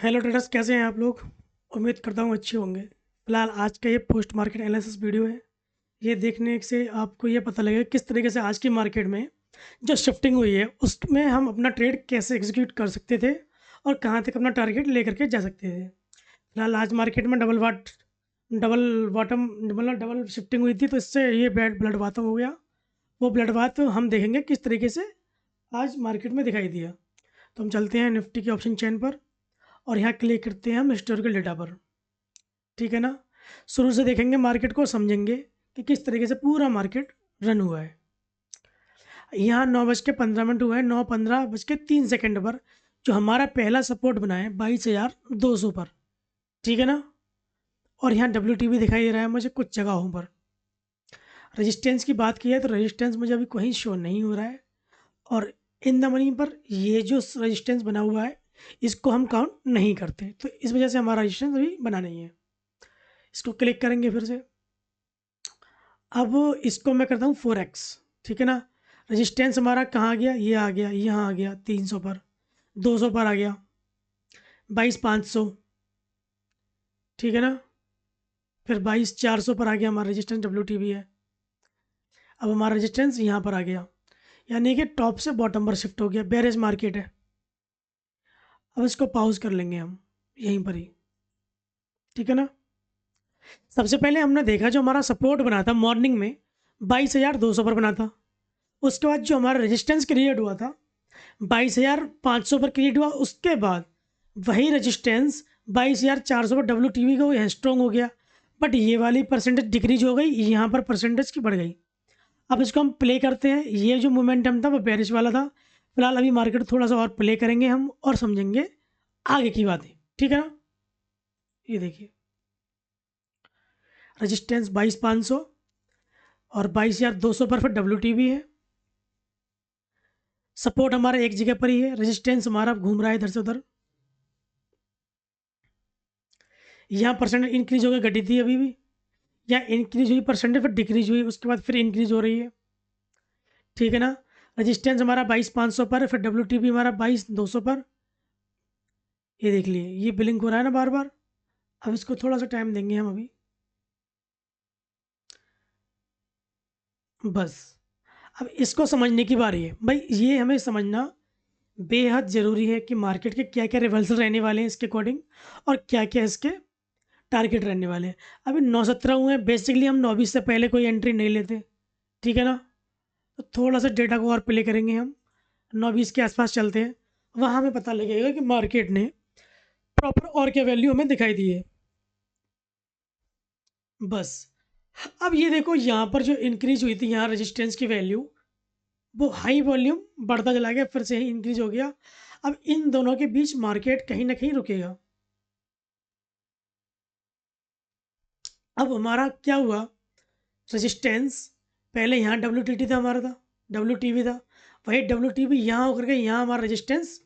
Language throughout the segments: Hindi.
हेलो ट्रेडर्स, कैसे हैं आप लोग। उम्मीद करता हूँ अच्छे होंगे। फिलहाल आज का ये पोस्ट मार्केट एनालिसिस वीडियो है। ये देखने से आपको ये पता लगेगा किस तरीके से आज की मार्केट में जो शिफ्टिंग हुई है उसमें हम अपना ट्रेड कैसे एग्जीक्यूट कर सकते थे और कहाँ तक अपना टारगेट लेकर के जा सकते थे। फिलहाल आज मार्केट में डबल बॉटम मतलब डबल शिफ्टिंग हुई थी, तो इससे ये बैड ब्लड बातम हो गया। वो ब्लड बात हम देखेंगे किस तरीके से आज मार्केट में दिखाई दिया। तो हम चलते हैं निफ्टी के ऑप्शन चेन पर और यहाँ क्लिक करते हैं हम हिस्टोरिकल डेटा पर। ठीक है ना। शुरू से देखेंगे मार्केट को, समझेंगे कि किस तरीके से पूरा मार्केट रन हुआ है। यहाँ 9:15 हुआ है, 9:15:03 पर जो हमारा पहला सपोर्ट बना है 22,200 पर। ठीक है ना। और यहाँ डब्ल्यू भी दिखाई दे रहा है मुझे कुछ जगहों पर। रेजिस्टेंस की बात की है तो रेजिस्टेंस मुझे अभी कहीं शो नहीं हो रहा है। और इन द मनी पर ये जो रेजिस्टेंस बना हुआ है इसको हम काउंट नहीं करते, तो इस वजह से हमारा रेजिस्टेंस अभी बना नहीं है। इसको क्लिक करेंगे फिर से। अब इसको मैं करता हूँ 4x। ठीक है ना। रेजिस्टेंस हमारा कहाँ गया, ये आ गया, यहाँ आ गया 300 पर, 200 पर आ गया, 22,500। ठीक है ना। फिर 22,400 पर आ गया हमारा रेजिस्टेंस, डब्ल्यू है। अब हमारा रेजिस्टेंस यहाँ पर आ गया, यानी कि टॉप से बॉटम पर शिफ्ट हो गया, बेरिश मार्केट है। अब इसको पॉज कर लेंगे हम यहीं पर ही। ठीक है ना। सबसे पहले हमने देखा जो हमारा सपोर्ट बना था मॉर्निंग में 22,200 पर बना था। उसके बाद जो हमारा रेजिस्टेंस क्रिएट हुआ था 22,500 पर क्रिएट हुआ। उसके बाद वही रेजिस्टेंस 22,400 पर डब्ल्यू का वो स्ट्रॉन्ग हो गया। बट ये वाली परसेंटेज डिक्रीज हो गई, यहाँ पर परसेंटेज की बढ़ गई। अब इसको हम प्ले करते हैं। ये जो मोमेंटम था वो बेरिश वाला था। फिलहाल अभी मार्केट थोड़ा सा और प्ले करेंगे हम और समझेंगे आगे की बातें। ठीक है ना। ये देखिए रेजिस्टेंस 22,500 और 22,200 पर फिर डब्ल्यू है। सपोर्ट हमारा एक जगह पर ही है, रेजिस्टेंस हमारा घूम रहा है इधर से उधर। यहाँ परसेंटेज इंक्रीज हो गई, घटी थी अभी भी। यहाँ इंक्रीज हुई परसेंटेज, फिर डिक्रीज हुई, उसके बाद फिर इंक्रीज हो रही है। ठीक है ना। रेजिस्टेंस हमारा 22,500 पर है, फिर डब्ल्यू हमारा 22,200 पर। ये देख लिए ये बिलिंग हो रहा है ना बार बार। अब इसको थोड़ा सा टाइम देंगे हम अभी, बस। अब इसको समझने की बारी है भाई। ये हमें समझना बेहद ज़रूरी है कि मार्केट के क्या क्या रिवर्सल रहने वाले हैं इसके अकॉर्डिंग, और क्या क्या इसके टारगेट रहने वाले हैं। अभी 9:17 हुए हैं, बेसिकली हम 9:20 से पहले कोई एंट्री नहीं लेते। ठीक है ना। तो थोड़ा सा डेटा को और प्ले करेंगे हम, 9:20 के आसपास चलते हैं। वहाँ हमें पता लगेगा कि मार्केट ने प्रॉपर और क्या वैल्यू हमें दिखाई दी है, बस। अब ये देखो यहाँ पर जो इंक्रीज हुई थी यहाँ रेजिस्टेंस की वैल्यू, वो हाई वॉल्यूम बढ़ता चला गया, फिर से ही इंक्रीज हो गया। अब इन दोनों के बीच मार्केट कहीं ना कहीं रुकेगा। अब हमारा क्या हुआ, रेजिस्टेंस पहले यहाँ डब्ल्यू था हमारा, था डब्ल्यू था, वही डब्ल्यू यहाँ होकर के यहाँ हमारा रेजिस्टेंस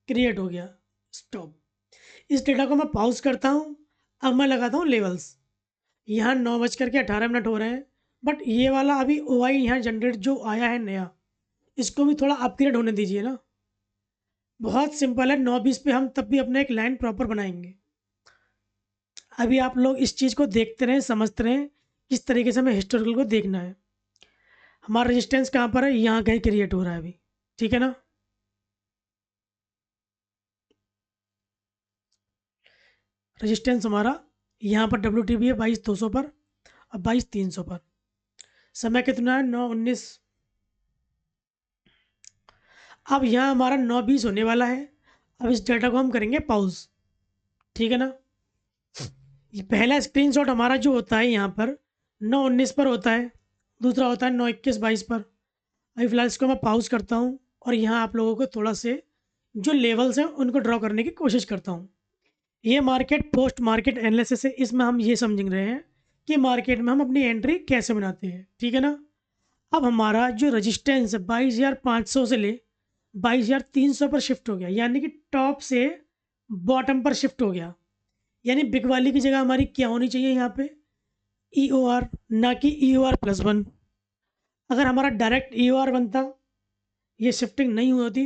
क्रिएट हो गया। स्टॉप। इस डेटा को मैं पॉज करता हूँ। अब मैं लगाता हूँ लेवल्स। यहाँ 9:18 हो रहे हैं, बट ये वाला अभी ओ आई यहाँ जनरेट जो आया है नया, इसको भी थोड़ा अपग्रेड होने दीजिए ना। बहुत सिंपल है, 9:20 पे हम तब भी अपना एक लाइन प्रॉपर बनाएंगे। अभी आप लोग इस चीज़ को देखते रहें, समझते रहें किस तरीके से हमें हिस्टोरिकल को देखना है। हमारा रेजिस्टेंस कहाँ पर है, यहाँ कहीं क्रिएट हो रहा है अभी। ठीक है ना। रेजिस्टेंस हमारा यहाँ पर डब्ल्यू है 22,200 पर, और 22,300 पर। समय कितना है, 9:19। अब यहाँ हमारा 9:20 होने वाला है। अब इस डाटा को हम करेंगे पॉज। ठीक है ना। ये पहला स्क्रीनशॉट हमारा जो होता है यहाँ पर 9:19 पर होता है, दूसरा होता है 9:21-22 पर। अभी फिलहाल इसको मैं पॉज करता हूँ और यहाँ आप लोगों को थोड़ा से जो लेवल्स हैं उनको ड्रॉ करने की कोशिश करता हूँ। ये मार्केट पोस्ट मार्केट एनालिसिस है, इसमें हम ये समझ रहे हैं कि मार्केट में हम अपनी एंट्री कैसे बनाते हैं। ठीक है ना। अब हमारा जो रजिस्टेंस है 22,500 से ले 22,300 पर शिफ्ट हो गया, यानी कि टॉप से बॉटम पर शिफ्ट हो गया। यानी बिग वाली की जगह हमारी क्या होनी चाहिए यहाँ पे, ई ओ आर, ना कि ई ओ आर +1। अगर हमारा डायरेक्ट ई ओ आर बनता, ये शिफ्टिंग नहीं हुई होती।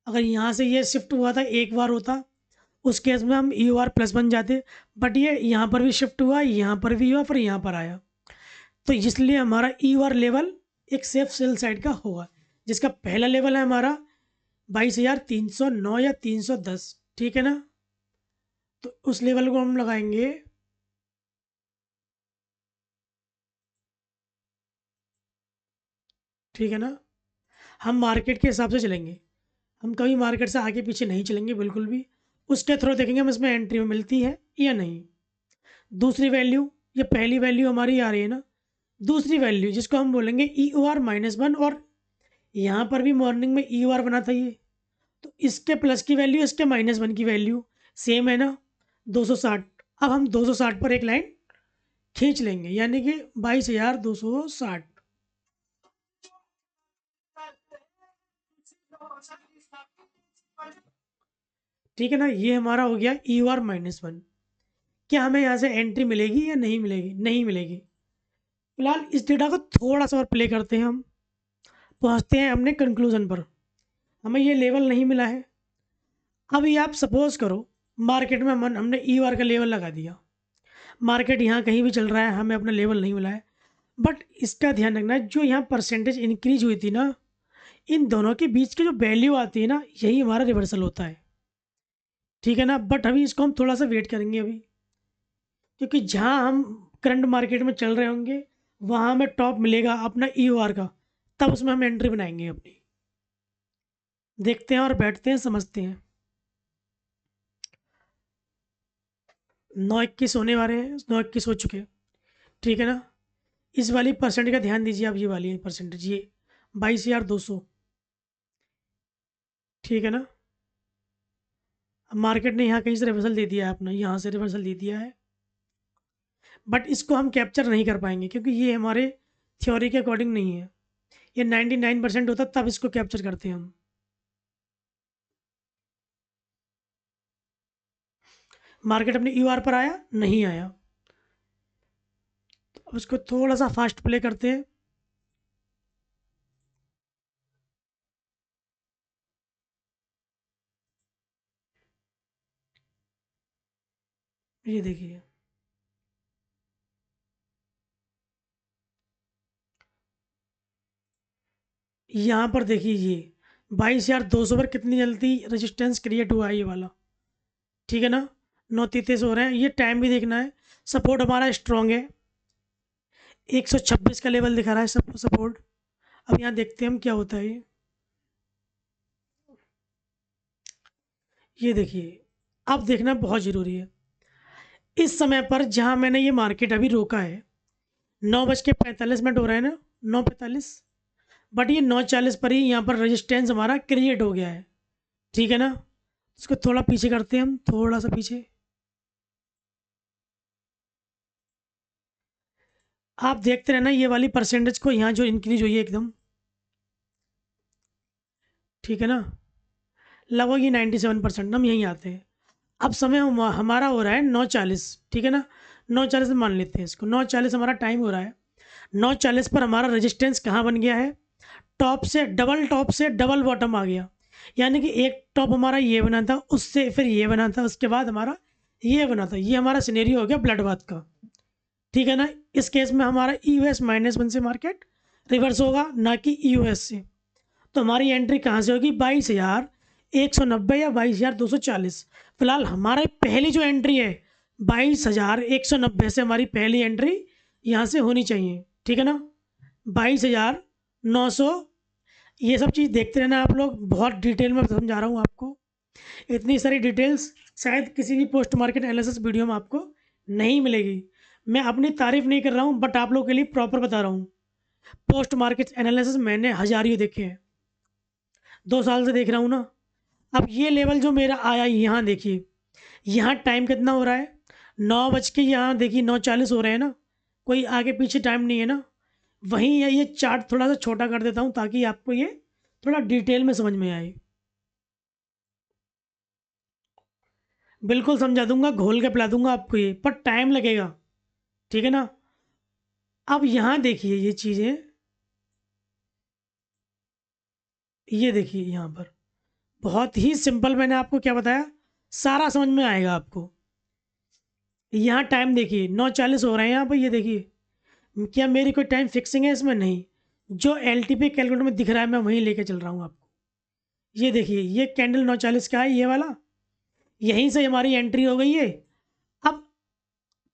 अगर यहाँ से ये शिफ्ट हुआ था एक बार होता, उस केस में हम EOR प्लस बन जाते, बट ये यहाँ पर भी शिफ्ट हुआ, यहाँ पर भी हुआ, फिर यहाँ पर आया, तो इसलिए हमारा EOR लेवल एक सेफ सेल साइड का होगा, जिसका पहला लेवल है हमारा 22,309 या 310, ठीक है ना। तो उस लेवल को हम लगाएंगे, ठीक है ना। हम मार्केट के हिसाब से चलेंगे, हम कभी मार्केट से आगे पीछे नहीं चलेंगे बिल्कुल भी। उसके थ्रू देखेंगे हम इसमें एंट्री मिलती है या नहीं। दूसरी वैल्यू, ये पहली वैल्यू हमारी आ रही है ना, दूसरी वैल्यू जिसको हम बोलेंगे EOR-1, और यहाँ पर भी मॉर्निंग में EOR बना था ये, तो इसके प्लस की वैल्यू, इसके -1 की वैल्यू सेम है ना, 260। अब हम 260 पर एक लाइन खींच लेंगे, यानी कि 22,260, ठीक है ना। ये हमारा हो गया EOR-1। क्या हमें यहाँ से एंट्री मिलेगी या नहीं मिलेगी? नहीं मिलेगी। फिलहाल इस डेटा को थोड़ा सा और प्ले करते हैं हम, पहुँचते हैं अपने कंक्लूजन पर। हमें ये लेवल नहीं मिला है। अभी आप सपोज करो मार्केट में हमने EOR का लेवल लगा दिया, मार्केट यहाँ कहीं भी चल रहा है, हमें अपना लेवल नहीं मिला है, बट इसका ध्यान रखना जो यहाँ परसेंटेज इंक्रीज हुई थी ना, इन दोनों के बीच की जो वैल्यू आती है ना, यही हमारा रिवर्सल होता है, ठीक है ना। बट अभी इसको हम थोड़ा सा वेट करेंगे अभी, क्योंकि जहाँ हम करंट मार्केट में चल रहे होंगे वहाँ हमें टॉप मिलेगा अपना EOR का, तब उसमें हम एंट्री बनाएंगे अपनी। देखते हैं और बैठते हैं, समझते हैं। 9:21 होने वाले हैं, 9:21 हो चुके हैं, ठीक है ना। इस वाली परसेंट का ध्यान दीजिए आप, ये वाली परसेंटेज, ये 22,200, ठीक है ना। मार्केट ने यहाँ कहीं से रिवर्सल दे दिया है अपना, यहाँ से रिवर्सल दे दिया है, बट इसको हम कैप्चर नहीं कर पाएंगे क्योंकि ये हमारे थ्योरी के अकॉर्डिंग नहीं है। ये 99% होता तब इसको कैप्चर करते हैं हम। मार्केट अपने EOR पर आया नहीं आया, अब इसको थोड़ा सा फास्ट प्ले करते हैं। ये देखिए, यहाँ पर देखिए, ये 22,200 पर कितनी जल्दी रेजिस्टेंस क्रिएट हुआ है ये वाला, ठीक है ना। 9:33 हो रहे हैं, ये टाइम भी देखना है। सपोर्ट हमारा स्ट्रॉन्ग है, 126 का लेवल दिखा रहा है सपोर्ट। अब यहाँ देखते हैं हम क्या होता है। ये देखिए, अब देखना बहुत ज़रूरी है। इस समय पर जहाँ मैंने ये मार्केट अभी रोका है, 9:45 हो रहा है ना, 9:45, बट ये 9:40 पर ही यहाँ पर रेजिस्टेंस हमारा क्रिएट हो गया है, ठीक है ना। इसको थोड़ा पीछे करते हैं हम, थोड़ा सा पीछे। आप देखते रहना ये वाली परसेंटेज को, यहाँ जो इंक्रीज हुई है एकदम, ठीक है ना। लगभग ये 97%, हम यहीं आते हैं। अब समय हमारा हो रहा है 9:40, ठीक है ना। 9:40 मान लेते हैं इसको, 9:40 हमारा टाइम हो रहा है। 9:40 पर हमारा रेजिस्टेंस कहाँ बन गया है? टॉप से डबल बॉटम आ गया, यानी कि एक टॉप हमारा ये बना था, उससे फिर ये बना था, उसके बाद हमारा ये बना था। ये हमारा सिनेरियो हो गया ब्लड बाथ का, ठीक है ना। इस केस में हमारा EOS-1 से मार्केट रिवर्स होगा, ना कि EOS से। तो हमारी एंट्री कहाँ से होगी? 22,190 या 22,240। फिलहाल हमारी पहली जो एंट्री है 22,190 से हमारी पहली एंट्री यहाँ से होनी चाहिए, ठीक है ना। 22,900, ये सब चीज़ देखते रहना आप लोग, बहुत डिटेल में समझा रहा हूँ आपको। इतनी सारी डिटेल्स शायद किसी भी पोस्ट मार्केट एनालिसिस वीडियो में आपको नहीं मिलेगी। मैं अपनी तारीफ नहीं कर रहा हूँ, बट आप लोगों के लिए प्रॉपर बता रहा हूँ। पोस्ट मार्केट एनालिसिस मैंने हज़ारियों देखे हैं, 2 साल से देख रहा हूँ ना। अब ये लेवल जो मेरा आया, यहाँ देखिए, यहाँ टाइम कितना हो रहा है? 9 बज के, यहाँ देखिए 9:40 हो रहे हैं ना, कोई आगे पीछे टाइम नहीं है ना। वहीं ये चार्ट थोड़ा सा छोटा कर देता हूँ ताकि आपको ये थोड़ा डिटेल में समझ में आए। बिल्कुल समझा दूंगा, घोल के पिला दूंगा आपको ये, पर टाइम लगेगा, ठीक है ना। अब यहाँ देखिए ये चीज़ें, ये देखिए यहाँ पर बहुत ही सिंपल, मैंने आपको क्या बताया, सारा समझ में आएगा आपको। यहाँ टाइम देखिए 9:40 हो रहे हैं यहाँ पर, ये देखिए। क्या मेरी कोई टाइम फिक्सिंग है इसमें? नहीं। जो एलटीपी कैलकुलेटर में दिख रहा है मैं वहीं लेके चल रहा हूँ आपको। ये देखिए, ये कैंडल 9:40 का है, ये वाला। यहीं से हमारी एंट्री हो गई है। अब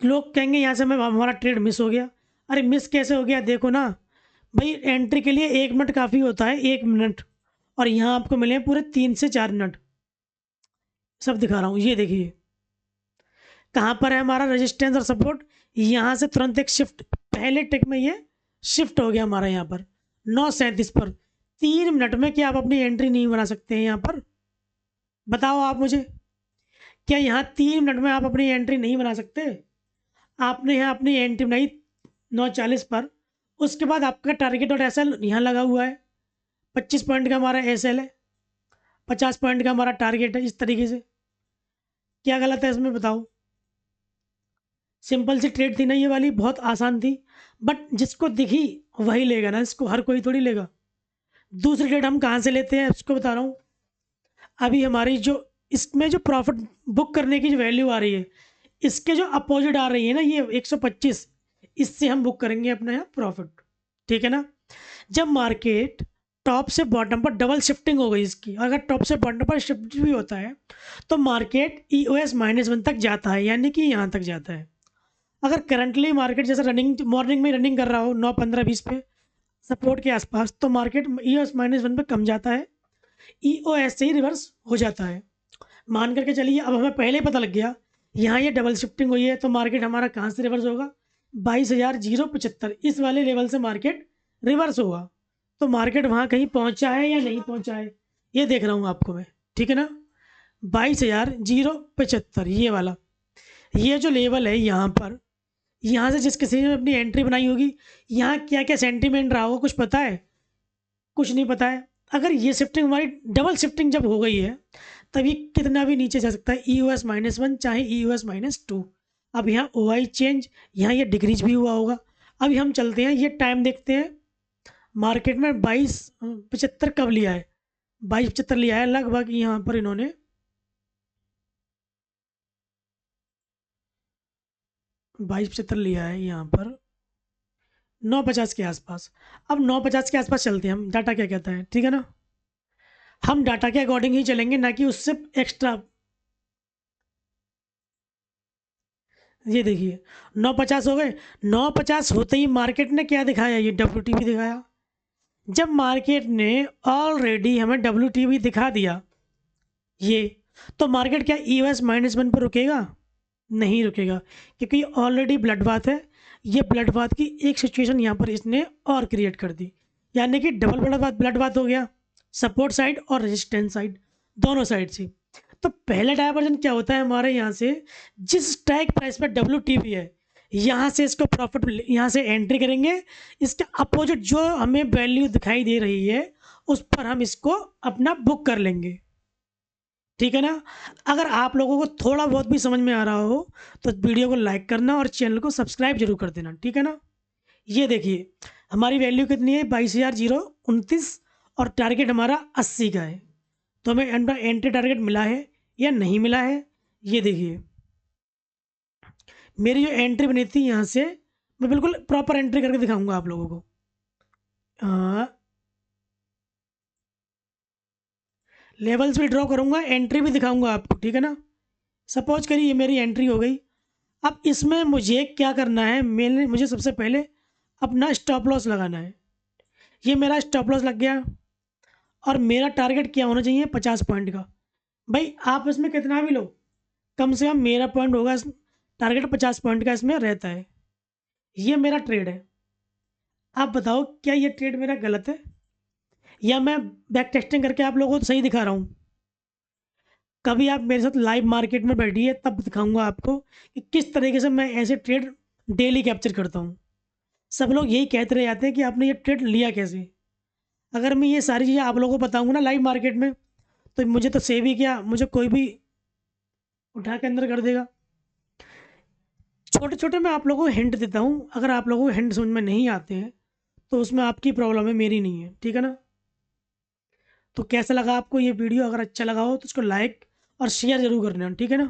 लोग कहेंगे यहाँ से मैं हमारा ट्रेड मिस हो गया। अरे मिस कैसे हो गया? देखो ना भाई, एंट्री के लिए 1 मिनट काफ़ी होता है, 1 मिनट। और यहाँ आपको मिले हैं पूरे 3 से 4 मिनट। सब दिखा रहा हूँ, ये देखिए। कहाँ पर है हमारा रेजिस्टेंस और सपोर्ट? यहाँ से तुरंत एक शिफ्ट, पहले टिक में ये शिफ्ट हो गया हमारा यहाँ पर 9:37 पर। 3 मिनट में क्या आप अपनी एंट्री नहीं बना सकते हैं यहाँ पर? बताओ आप मुझे, क्या यहाँ 3 मिनट में आप अपनी एंट्री नहीं बना सकते? आपने यहाँ अपनी एंट्री बनाई 9:40 पर। उसके बाद आपका टारगेट और एस एल यहाँ लगा हुआ है। 25 पॉइंट का हमारा एस एल है, 50 पॉइंट का हमारा टारगेट है। इस तरीके से क्या गलत है इसमें बताओ? सिंपल सी ट्रेड थी ना ये वाली, बहुत आसान थी। बट जिसको दिखी वही लेगा ना, इसको हर कोई थोड़ी लेगा। दूसरी ट्रेड हम कहाँ से लेते हैं उसको बता रहा हूँ। अभी हमारी जो इसमें जो प्रॉफिट बुक करने की जो वैल्यू आ रही है, इसके जो अपोजिट आ रही है ना, ये 125, इससे हम बुक करेंगे अपना यहाँ प्रॉफिट। ठीक है ना? जब मार्केट टॉप से बॉटम पर डबल शिफ्टिंग हो गई इसकी, अगर टॉप से बॉटम पर शिफ्ट भी होता है तो मार्केट EOS-1 तक जाता है, यानी कि यहाँ तक जाता है। अगर करंटली मार्केट जैसे रनिंग मॉर्निंग में रनिंग कर रहा हो 9:15-20 पे सपोर्ट के आसपास, तो मार्केट EOS-1 पे कम जाता है, EOS से ही रिवर्स हो जाता है। मान करके चलिए, अब हमें पहले ही पता लग गया यहाँ ये डबल शिफ्टिंग हुई है, तो मार्केट हमारा कहाँ से रिवर्स होगा? 22,075, इस वाले लेवल से मार्केट रिवर्स होगा। तो मार्केट वहाँ कहीं पहुँचा है या नहीं पहुँचा है, ये देख रहा हूँ आपको मैं। ठीक है ना? 22,075 ये वाला, ये जो लेवल है यहाँ पर, यहाँ से जिस किसी ने अपनी एंट्री बनाई होगी, यहाँ क्या क्या सेंटीमेंट रहा होगा कुछ पता है? कुछ नहीं पता है। अगर ये शिफ्टिंग हमारी डबल शिफ्टिंग जब हो गई है, तब ये कितना भी नीचे जा सकता है, EOS-1 चाहे EOS-2। अब यहाँ OI चेंज, यहाँ ये डिक्रीज भी हुआ होगा। अभी हम चलते हैं, ये टाइम देखते हैं। मार्केट में 22.75 कब लिया है? 22.75 लिया है लगभग यहाँ पर इन्होंने। 22.75 लिया है यहाँ पर 9:50 के आसपास। अब 9:50 के आसपास चलते हैं हम, डाटा क्या कहता है। ठीक है ना? हम डाटा के अकॉर्डिंग ही चलेंगे, ना कि उससे एक्स्ट्रा। ये देखिए 9:50 हो गए। 9:50 होते ही मार्केट ने क्या दिखाया? ये WTB दिखाया। जब मार्केट ने ऑलरेडी हमें WTB दिखा दिया ये, तो मार्केट क्या EOS-1 पर रुकेगा? नहीं रुकेगा, क्योंकि ऑलरेडी ब्लड बाथ है। ये ब्लड बाथ की एक सिचुएशन यहाँ पर इसने और क्रिएट कर दी, यानी कि डबल ब्लड बाथ हो गया, सपोर्ट साइड और रेजिस्टेंस साइड, दोनों साइड से। तो पहला डायवर्जन क्या होता है हमारे यहाँ से? जिस स्ट्राइक प्राइस पर WTB है, यहाँ से इसको प्रॉफिट, यहाँ से एंट्री करेंगे। इसके अपोजिट जो हमें वैल्यू दिखाई दे रही है, उस पर हम इसको अपना बुक कर लेंगे। ठीक है ना? अगर आप लोगों को थोड़ा बहुत भी समझ में आ रहा हो तो वीडियो को लाइक करना और चैनल को सब्सक्राइब जरूर कर देना। ठीक है ना? ये देखिए हमारी वैल्यू कितनी है? 22,029, और टारगेट हमारा 80 का है। तो हमें एंट्री टारगेट मिला है या नहीं मिला है? ये देखिए मेरी जो एंट्री बनी थी यहाँ से, मैं बिल्कुल प्रॉपर एंट्री करके दिखाऊंगा आप लोगों को। लेवल्स भी ड्रॉ करूंगा, एंट्री भी दिखाऊंगा आपको। ठीक है ना? सपोज करिए ये मेरी एंट्री हो गई। अब इसमें मुझे क्या करना है? मुझे सबसे पहले अपना स्टॉप लॉस लगाना है। ये मेरा स्टॉप लॉस लग गया, और मेरा टारगेट क्या होना चाहिए? 50 पॉइंट का। भाई आप इसमें कितना भी लो, कम से कम मेरा पॉइंट होगा, टारगेट 50 पॉइंट का इसमें रहता है। ये मेरा ट्रेड है। आप बताओ क्या ये ट्रेड मेरा गलत है, या मैं बैक टेस्टिंग करके आप लोगों को सही दिखा रहा हूँ? कभी आप मेरे साथ लाइव मार्केट में बैठिए, तब दिखाऊंगा आपको कि किस तरीके से मैं ऐसे ट्रेड डेली कैप्चर करता हूँ। सब लोग यही कहते रह जाते हैं कि आपने ये ट्रेड लिया कैसे। अगर मैं ये सारी चीज़ें आप लोगों को बताऊंगा ना लाइव मार्केट में, तो मुझे तो सेव ही क्या, मुझे कोई भी उठा के अंदर कर देगा। छोटे छोटे मैं आप लोगों को हिंट देता हूँ, अगर आप लोगों को हिंट समझ में नहीं आते हैं तो उसमें आपकी प्रॉब्लम है, मेरी नहीं है। ठीक है ना? तो कैसा लगा आपको ये वीडियो? अगर अच्छा लगा हो तो उसको लाइक और शेयर जरूर करना, ठीक है ना।